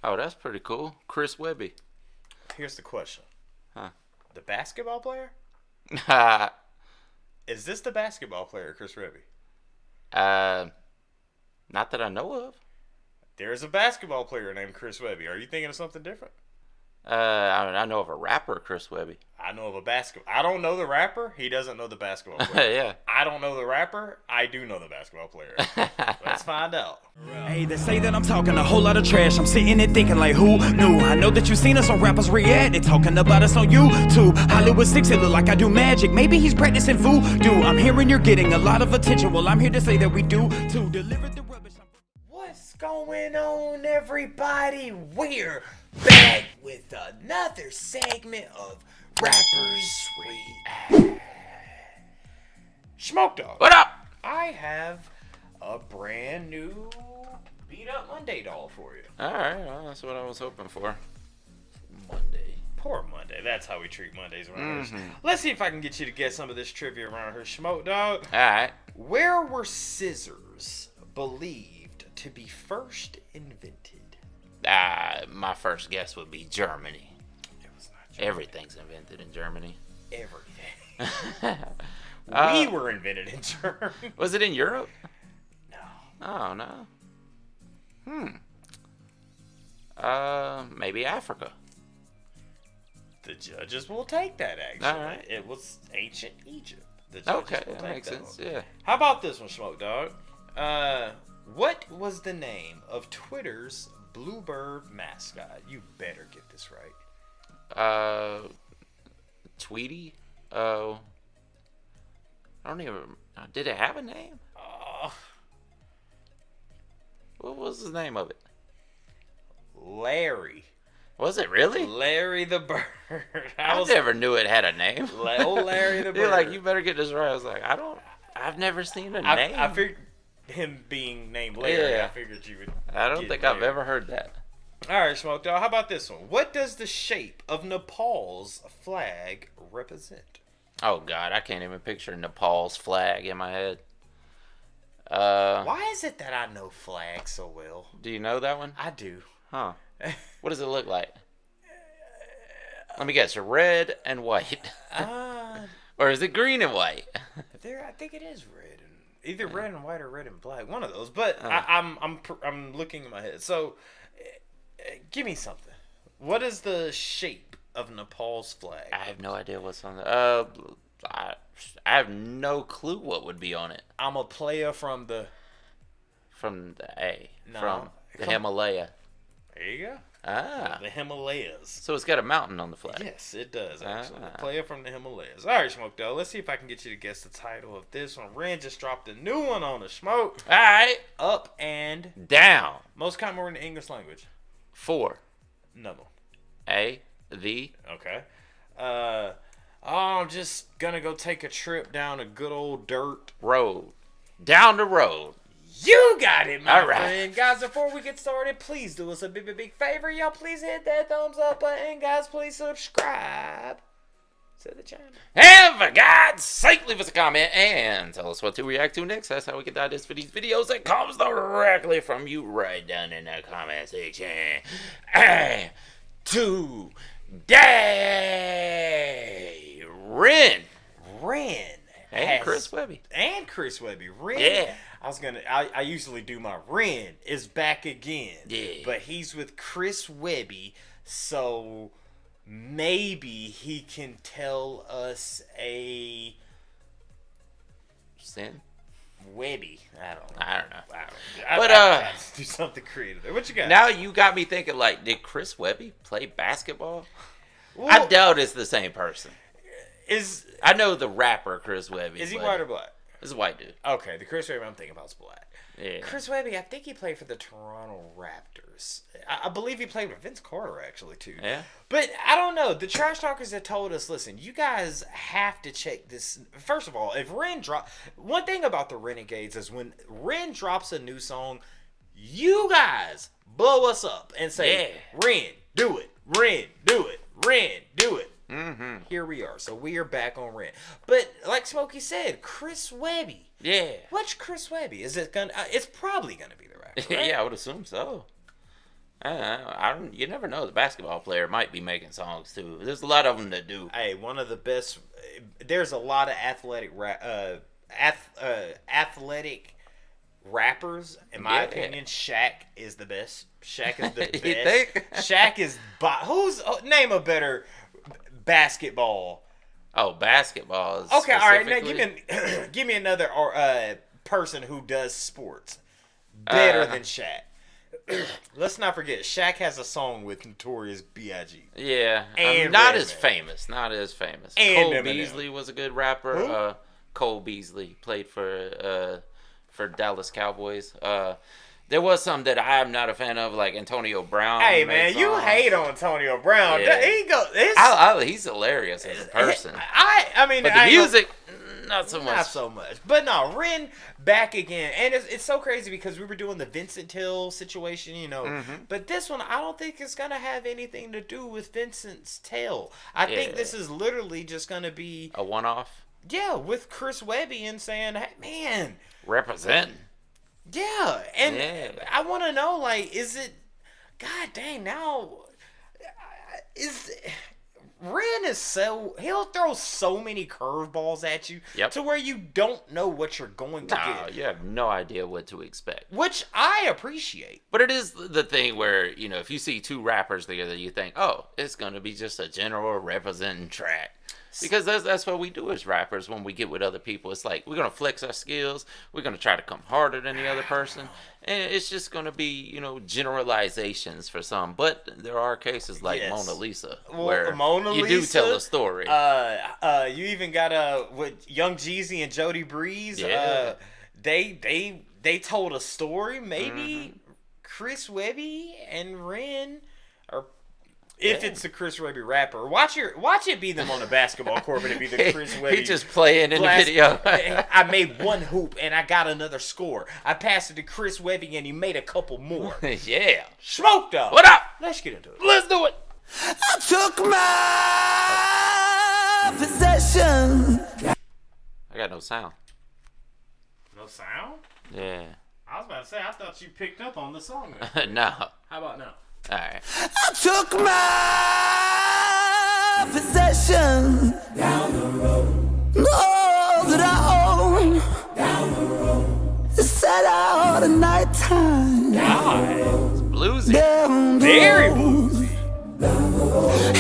Oh, that's pretty cool. Chris Webby. Here's the question. Huh. The basketball player? Is this the basketball player, Chris Webby? Not that I know of. There's a basketball player named Chris Webby. Are you thinking of something different? I know of a rapper, Chris Webby. I know of a basketball. I don't know the rapper. He doesn't know the basketball player. Yeah. I don't know the rapper. I do know the basketball player. Let's find out. Hey, they say that I'm talking a whole lot of trash. I'm sitting and thinking like, who knew? I know that you seen us on rappers react. They talking about us on YouTube. Hollywood 6, it look like I do magic. Maybe he's practicing voodoo. I'm hearing you're getting a lot of attention. Well, I'm here to say that we do to deliver the rubbish. What's going on, everybody? We're back with another segment of Rappers React. Smoke Dog. What up? I have a brand new Beat Up Monday doll for you. All right, well, that's what I was hoping for. Monday. Poor Monday. That's how we treat Mondays around here. Let's see if I can get you to get some of this trivia around here, Smoke Dog. All right. Where were scissors believed to be first invented? My first guess would be Germany. It was not Germany. Everything's invented in Germany. Everything. We Uh, were invented in Germany. Was it in Europe? No. Oh, no. Maybe Africa. The judges will take that, actually. All right. It was ancient Egypt. The judges Okay, will that take makes sense. one. Yeah. How about this one, Smoke Dog? What was the name of Twitter's Bluebird mascot? You better get this right. Tweety? Oh. I don't even. Did it have a name? What was the name of it? Larry. Was it really? Larry the Bird. I never knew it had a name. Old Larry the Bird. You're like, you better get this right. I was like, I've never seen a name. I figured him being named Larry. Yeah. I figured you would. I don't get think Larry. I've ever heard that. All right, Smoke Dog. How about this one? What does the shape of Nepal's flag represent? Oh, God. I can't even picture Nepal's flag in my head. Why is it that I know flags so well? Do you know that one? I do. Huh. What does it look like? Let me guess. Red and white. Or is it green and white? I think it is red, and either red and white or red and black. One of those. But I'm looking in my head. So, give me something. What is the shape of Nepal's flag? I have no idea what's on the. I have no clue what would be on it. I'm a player from the. From the A. No. From the Himalaya. There you go. Ah. The Himalayas. So it's got a mountain on the flag. Yes, it does, actually. Ah. A player from the Himalayas. All right, Smoke Dog. Let's see if I can get you to guess the title of this one. Ren just dropped a new one on the Smoke. All right. Up and Down. most common word in the English language. 4. Number. A. The. Okay. I'm just gonna go take a trip down a good old dirt. Road. Down the road. You got it, my All right. friend. Guys, before we get started, please do us a big favor. Y'all please hit that thumbs up button. Guys, please subscribe to the channel. And for God's sake, leave us a comment and tell us what to react to next. That's how we can digest for these videos that comes directly from you right down in the comment section. And today, Ren. And Chris Webby. And Chris Webby. Ren. Yeah. I usually do my Ren is back again. Yeah. But he's with Chris Webby, so maybe he can tell us a Sin? Webby. I don't know. I don't know. But But, do something creative there. What you got? Now you got me thinking, like, did Chris Webby play basketball? Well, I doubt it's the same person. I know the rapper Chris Webby. Is he white or black? It's a white dude. Okay, the Chris Webby I'm thinking about is black. Yeah. Chris Webby, I think he played for the Toronto Raptors. I believe he played with Vince Carter, actually, too. Yeah. But I don't know. The trash talkers have told us, listen, you guys have to check this. First of all, if Ren one thing about the Renegades is when Ren drops a new song, you guys blow us up and say, Yeah. Ren, do it. Ren, do it. Ren, do it. Mm-hmm. Here we are. So we are back on Ren. But like Smokey said, Chris Webby. Yeah. What's Chris Webby? Is it gonna? It's probably gonna be the rapper. Right? Yeah, I would assume so. You never know. The basketball player might be making songs too. There's a lot of them that do. Hey, one of the best. There's a lot of athletic rappers. In my opinion, Shaq is the best. Shaq is the best. You think? Shaq is. Name a better basketball. Oh, basketball. Okay, all right. Now give me another person who does sports better than Shaq. Let's not forget, Shaq has a song with Notorious B.I.G. Yeah, and not Redman. as famous. Not as famous. And Cole Eminem. Beasley was a good rapper. Who? Cole Beasley played for Dallas Cowboys. There was some that I'm not a fan of, like Antonio Brown. Hey man, you hate on Antonio Brown. Yeah. He's hilarious as a person. I mean, but the music, not so much. Not so much. But no, Ren back again, and it's so crazy because we were doing the Vincent Till situation, you know. Mm-hmm. But this one, I don't think it's gonna have anything to do with Vincent's Till. I think this is literally just gonna be a one-off. Yeah, with Chris Webby and saying, "Hey, man, representing." Yeah, and I want to know, like, is it? God dang, now Ren is he'll throw so many curveballs at you to where you don't know what you're going to get. You have no idea what to expect, which I appreciate. But it is the thing where, you know, if you see two rappers together, you think, oh, it's gonna be just a general representing track. Because that's what we do as rappers when we get with other people. It's like, we're going to flex our skills. We're going to try to come harder than the other person. And it's just going to be, you know, generalizations for some. But there are cases like Mona Lisa where you do tell a story. You even got with Young Jeezy and Jody Breeze. Yeah. They told a story. Maybe Chris Webby and Ren are... If it's the Chris Webby rapper, watch it be them on the basketball court, but it be the Chris Webby. He just playing in the video. I made one hoop and I got another score. I passed it to Chris Webby and he made a couple more. Yeah. Smoke dog. What up? Let's get into it. Let's do it. I took my possession. I got no sound. No sound? Yeah. I was about to say, I thought you picked up on the song. No. How about now? All right. I took my possession down the road. All that I own down the road. Set out at nighttime. God, it's bluesy. Very bluesy.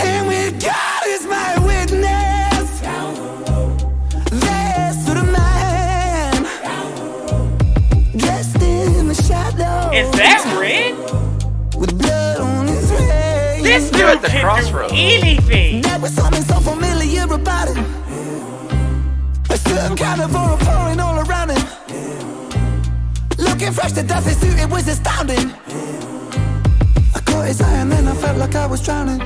And with God is my witness. Down the road. There stood a man. Down the road. Dressed in the shadow. Is that Red? With blood on his face. This dude at the can crossroads. do anything. There was something so familiar about it. A certain kind of aura pouring all around him. Looking fresh to death, his suit, it was astounding. I caught his eye and then I felt like I was drowning.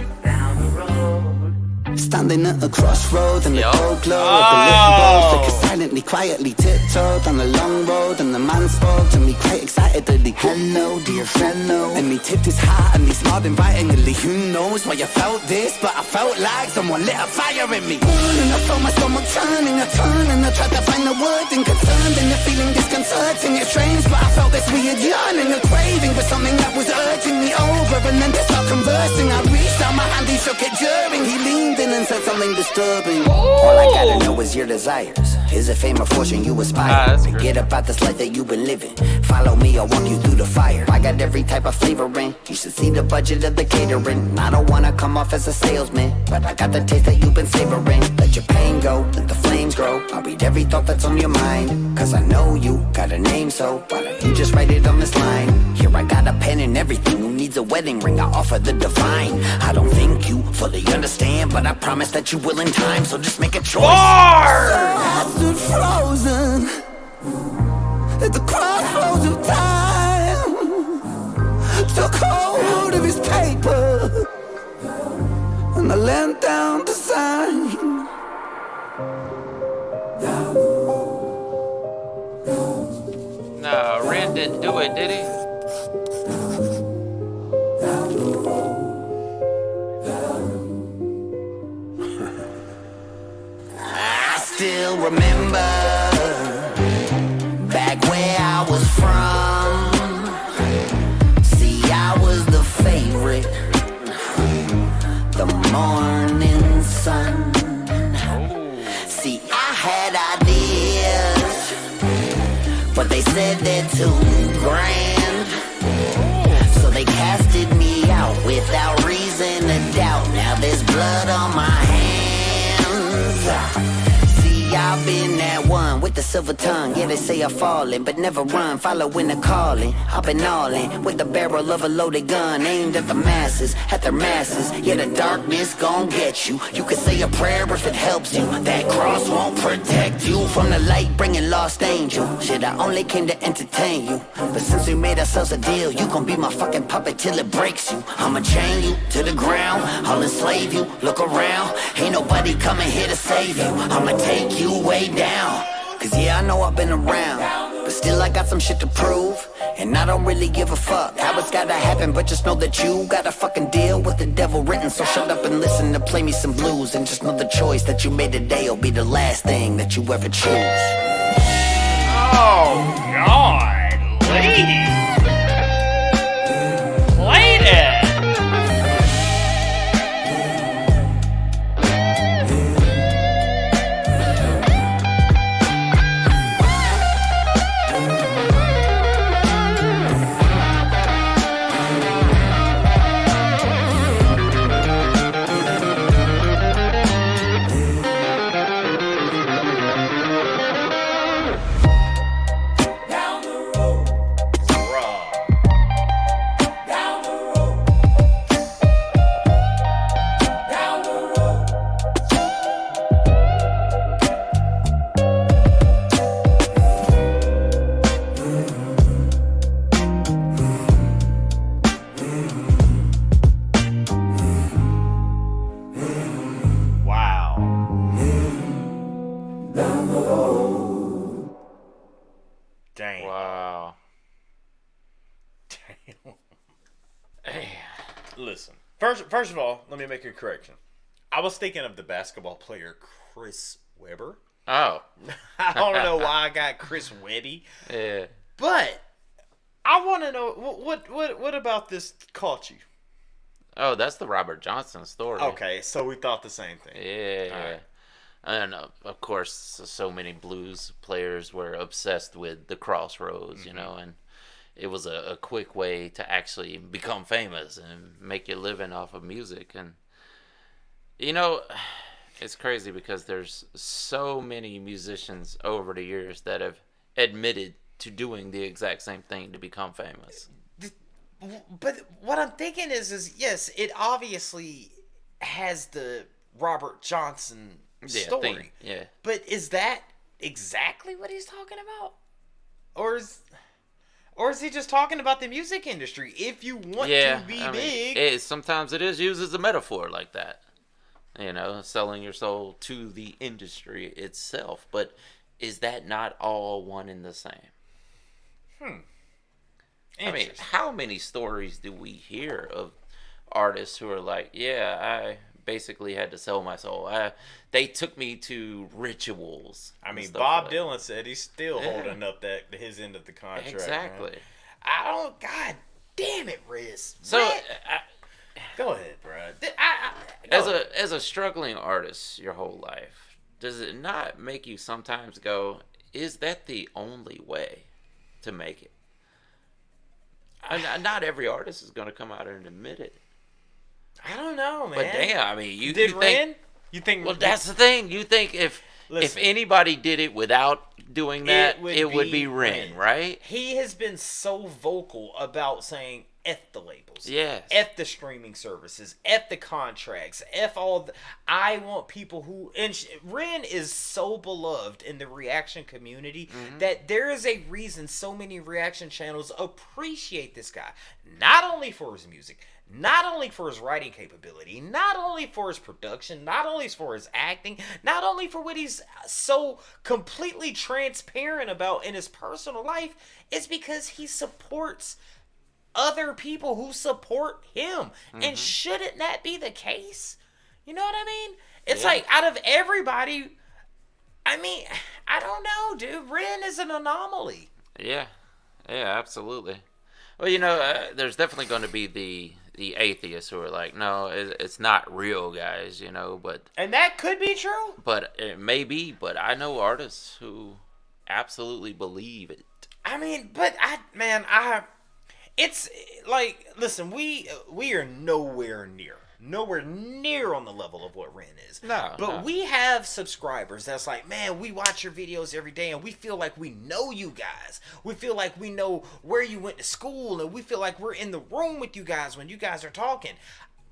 Standing at a crossroad and the gold glow of the lit bulb flicker silently, quietly tiptoed down the long road, and the man spoke to me quite excitedly. Hello, dear fellow. And he tipped his hat and he smiled invitingly. Who knows why you felt this, but I felt like someone lit a fire in me. And I felt my stomach turning, I turned and I tried to find the word inconcerned, and the feeling disconcerting. It's strange, but I felt this weird yearning, a craving for something that was urging me over. And then to start conversing, I reached out my hand, he shook it during. He leaned in and said something disturbing. All I gotta know is your desires. Is it fame or fortune you aspire? Forget about this life that you've been living. Follow me, I'll walk you through the fire. I got every type of flavor in. You should see the budget of the catering. I don't wanna come off as a salesman, but I got the taste that you've been savoring. Let your pain go, let the flames grow. I'll read every thought that's on your mind, cause I know you got a name, so why don't you just write it on this line? Here I got a pen and everything. Who needs a wedding ring? I offer the divine. I don't think you fully understand, but I promise that you will in time, so just make a choice. I stood frozen at the crossroads of time. Took hold of his paper and I leant down to sign. No, Ren didn't do it, did he? I still remember back where I was from. See, I was the face too grand. So they casted me out without reason to doubt. Now there's blood on my hands. See, I've been that one with the silver tongue. Yeah, they say I'm falling, but never run. Following the calling, I've been all in with the barrel of a loaded gun aimed at the masses, at their masses. Yeah, the darkness gon' get you. You can say a prayer if it helps you. That cross won't protect you from the light, bringing lost angel. Shit, I only came to entertain you, but since we made ourselves a deal, you gon' be my fucking puppet till it breaks you. I'ma chain you to the ground, I'll enslave you. Look around, ain't nobody coming here to save you. I'ma take you way down. Cause yeah, I know I've been around, but still I got some shit to prove. And I don't really give a fuck how it's gotta happen, but just know that you gotta fucking deal with the devil written. So shut up and listen to play me some blues. And just know the choice that you made today will be the last thing that you ever choose. Oh, God. Ladies. Ladies. Listen, first of all, let me make a correction. I was thinking of the basketball player Chris Webber. Oh. I don't know why I got Chris Webby. Yeah. But I want to know what about this caught you? Oh, that's the Robert Johnson story. Okay, so we thought the same thing. Yeah. Right. And of course, so many blues players were obsessed with the crossroads, you know, and it was a quick way to actually become famous and make your living off of music. And, you know, it's crazy because there's so many musicians over the years that have admitted to doing the exact same thing to become famous. But what I'm thinking is yes, it obviously has the Robert Johnson story. Yeah. But is that exactly what he's talking about? Or is he just talking about the music industry? If you want to be big. Sometimes it is used as a metaphor like that. You know, selling your soul to the industry itself. But is that not all one and the same? I mean, how many stories do we hear of artists who are like, yeah, I basically had to sell my soul. They took me to rituals. I mean, Bob Dylan said he's still holding up his end of the contract. Exactly. Man. God damn it, Riz. So, go ahead, bro. As a struggling artist your whole life, does it not make you sometimes go, is that the only way to make it? Not every artist is going to come out and admit it. I don't know, man. But damn, I mean, you think You think? Well, that's the thing. You think if anybody did it without doing that, it would be Ren, right? He has been so vocal about saying F the labels. Yes. F the streaming services. F the contracts. F all the... I want people who... And Ren is so beloved in the reaction community that there is a reason so many reaction channels appreciate this guy. Not only for his music, not only for his writing capability, not only for his production, not only for his acting, not only for what he's so completely transparent about in his personal life, it's because he supports other people who support him. And shouldn't that be the case? You know what I mean? It's like, out of everybody, I mean, I don't know, dude. Ren is an anomaly. Yeah. Yeah, absolutely. Well, you know, there's definitely going to be the atheists who are like, no, it's not real, guys, you know, but... And that could be true. But it may be, but I know artists who absolutely believe it. I mean, but it's like, listen, we are nowhere near on the level of what Ren is. But we have subscribers that's like, man, we watch your videos every day and we feel like we know you guys. We feel like we know where you went to school, and we feel like we're in the room with you guys when you guys are talking.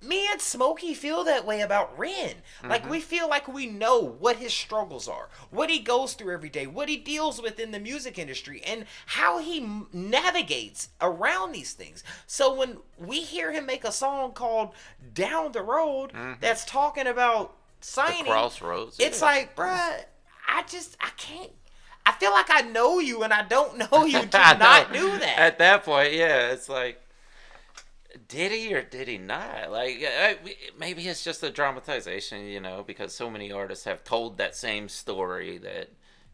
Me and Smokey feel that way about Ren. Like, we feel like we know what his struggles are, what he goes through every day, what he deals with in the music industry, and how he navigates around these things. So when we hear him make a song called Down the Road that's talking about signing, the crossroads, it's like, bruh, I can't. I feel like I know you and I don't know you to not do that. At that point, yeah, it's like, did he or did he not? Like, maybe it's just a dramatization, you know, because so many artists have told that same story that,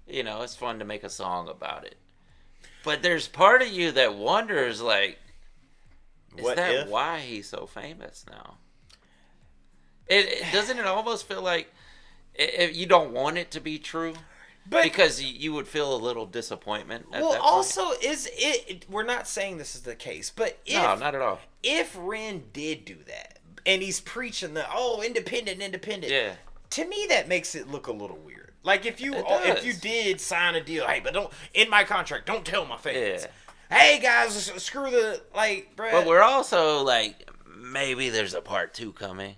you know, it's fun to make a song about it. But there's part of you that wonders, like, why he's so famous now? Doesn't it almost feel like you don't want it to be true? But because you would feel a little disappointment at that point. Also, we're not saying this is the case, but no, not at all. If Ren did do that, and he's preaching independent, yeah, to me that makes it look a little weird. Like, if you did sign a deal, hey, but don't, in my contract, don't tell my fans. Yeah. Hey guys, screw the, like, bruh. But we're also like, maybe there's a part 2 coming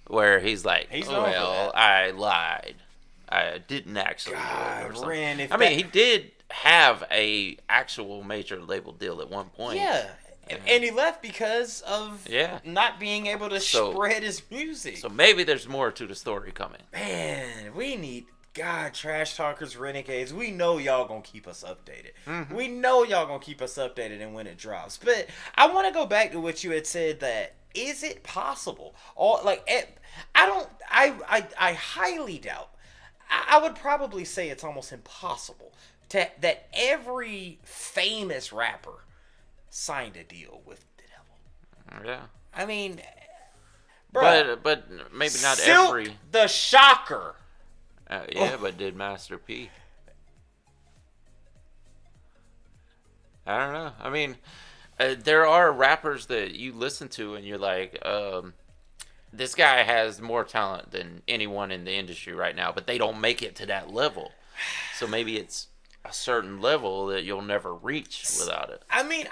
where he's like, I lied. I didn't actually. Ren, I mean, he did have a actual major label deal at one point. Yeah, and he left because of not being able to spread his music. So maybe there's more to the story coming. Man, we need Trash Talkers, Renegades. We know y'all gonna keep us updated. We know y'all gonna keep us updated and when it drops. But I want to go back to what you had said. That is it possible? I highly doubt. I would probably say it's almost impossible that every famous rapper signed a deal with the devil. Yeah. I mean, but maybe not Silk every. The Shocker. But did Master P? I don't know. I mean, there are rappers that you listen to and you're like, this guy has more talent than anyone in the industry right now, but they don't make it to that level. So maybe it's a certain level that you'll never reach without it. I mean,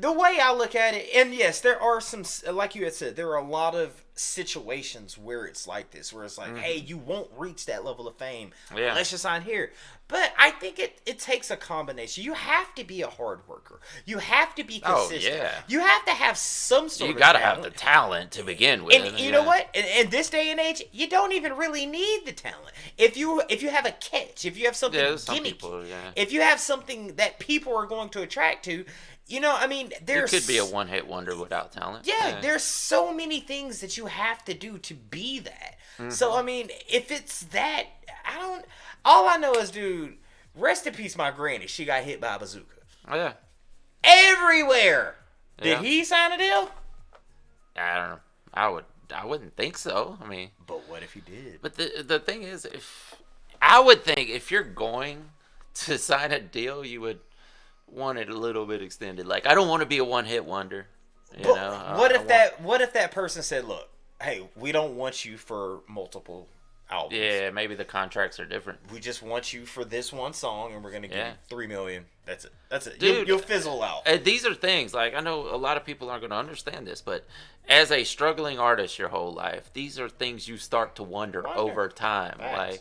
the way I look at it, and yes, there are some, like you had said, there are a lot of situations where it's like this, where it's like, hey, you won't reach that level of fame unless you sign here. But I think it takes a combination. You have to be a hard worker. You have to be consistent. Oh, yeah. You have to have some sort of You got to have the talent to begin with. And you know what? In this day and age, you don't even really need the talent. If you have a catch, if you have something gimmicky, if you have something that people are going to attract to, you know, I mean, you could be a one-hit wonder without talent. Yeah, there's so many things that you have to do to be that. So, I mean, if it's that, all I know is, dude, rest in peace, my granny. She got hit by a bazooka. Oh, yeah. Everywhere. Did he sign a deal? I don't know. I wouldn't think so. I mean, but what if he did? But the thing is, I would think if you're going to sign a deal, you would want it a little bit extended. Like, I don't want to be a one-hit wonder. You know. What if that person said, "Look, hey, we don't want you for multiple albums. Yeah, maybe the contracts are different. We just want you for this one song, and we're gonna give you $3 million. That's it. Dude, you'll fizzle out. These are things, like, I know a lot of people aren't going to understand this, but as a struggling artist your whole life, these are things you start to wonder over time. Facts.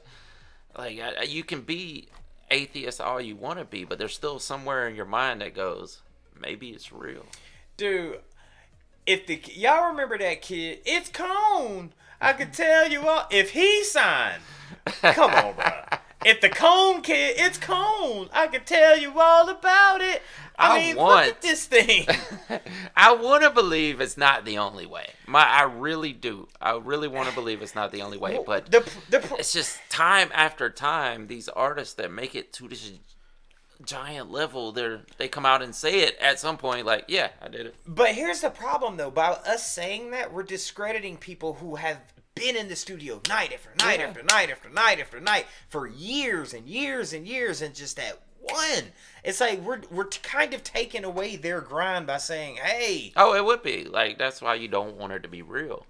Like you can be atheist all you want to be, but there's still somewhere in your mind that goes, maybe it's real. Dude, y'all remember that kid? It's Cone. I could tell you all. If he signed, come on, bro. If the Cone kid, it's Cone. I could tell you all about it. I mean, look at this thing. I want to believe it's not the only way. I really do. I really want to believe it's not the only way. But it's just time after time, these artists that make it to this giant level, they come out and say it at some point, like, yeah, I did it. But here's the problem, though. By us saying that, we're discrediting people who have been in the studio night after night after night after night after night for years and years and years, and just that one. It's like we're kind of taking away their grind by saying, hey. Oh, it would be. Like, that's why you don't want her to be real.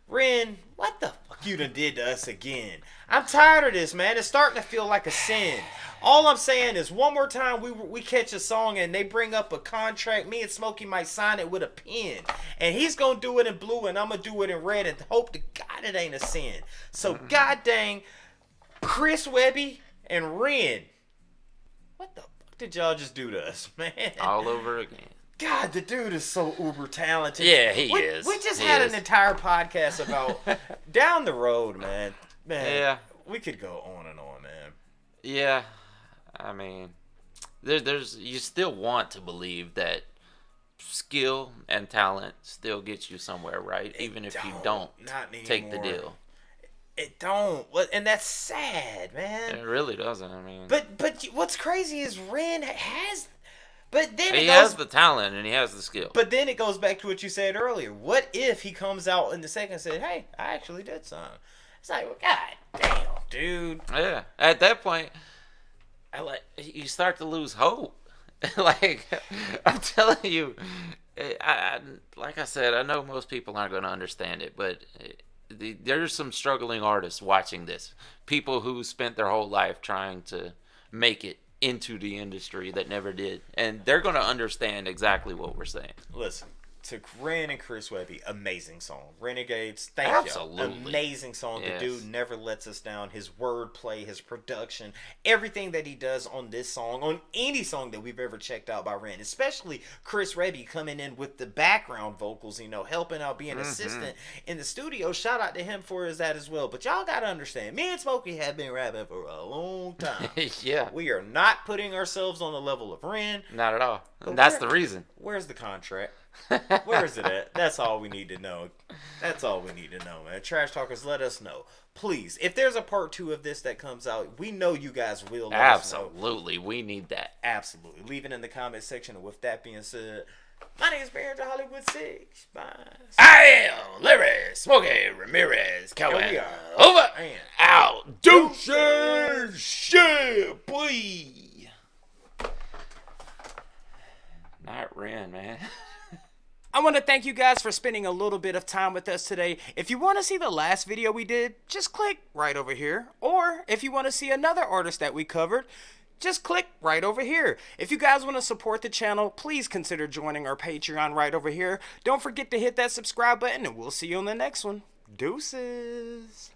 Ren, what the fuck you done did to us again? I'm tired of this, man. It's starting to feel like a sin. All I'm saying is one more time we catch a song and they bring up a contract, me and Smokey might sign it with a pen. And he's going to do it in blue and I'm going to do it in red and hope to God it ain't a sin. So god dang, Chris Webby and Ren, what the fuck did y'all just do to us, man? All over again. God, the dude is so uber talented. Yeah, he is. We just He had is. an entire podcast about down the road, man. Yeah. We could go on and on, man. Yeah. I mean, there's you still want to believe that skill and talent still gets you somewhere, right? Even if you don't take the deal. It don't. And that's sad, man. It really doesn't. I mean, But what's crazy is Ren has. But then he has the talent and he has the skill. But then it goes back to what you said earlier. What if he comes out in the second and said, "Hey, I actually did something"? It's like, well, God damn, dude. Yeah. At that point, you start to lose hope. Like, I'm telling you, like I said, I know most people aren't going to understand it, but there's some struggling artists watching this. People who spent their whole life trying to make it into the industry that never did. And they're going to understand exactly what we're saying. Listen, to Ren and Chris Webby, amazing song. Renegades, thank Absolutely. you. Amazing song. Yes. The dude never lets us down. His wordplay, his production, everything that he does on this song, on any song that we've ever checked out by Ren, especially Chris Webby coming in with the background vocals, helping out, being assistant in the studio. Shout out to him for that as well. But y'all got to understand, me and Smokey have been rapping for a long time. Yeah. We are not putting ourselves on the level of Ren. Not at all. But And that's the reason. Where's the contract? Where is it at? That's all we need to know. That's all we need to know, man. Trash Talkers, let us know. Please, if there's a part 2 of this that comes out, we know you guys will let us know. Absolutely. We need that. Absolutely. Leave it in the comment section. And with that being said, my name is Baron to Hollywood 6. Bye. I am Larry Smokey Ramirez. And we are over and out. Deuces. Shit, boy. Not Ren, man. I want to thank you guys for spending a little bit of time with us today. If you want to see the last video we did, just click right over here. Or if you want to see another artist that we covered, just click right over here. If you guys want to support the channel, please consider joining our Patreon right over here. Don't forget to hit that subscribe button and we'll see you on the next one. Deuces.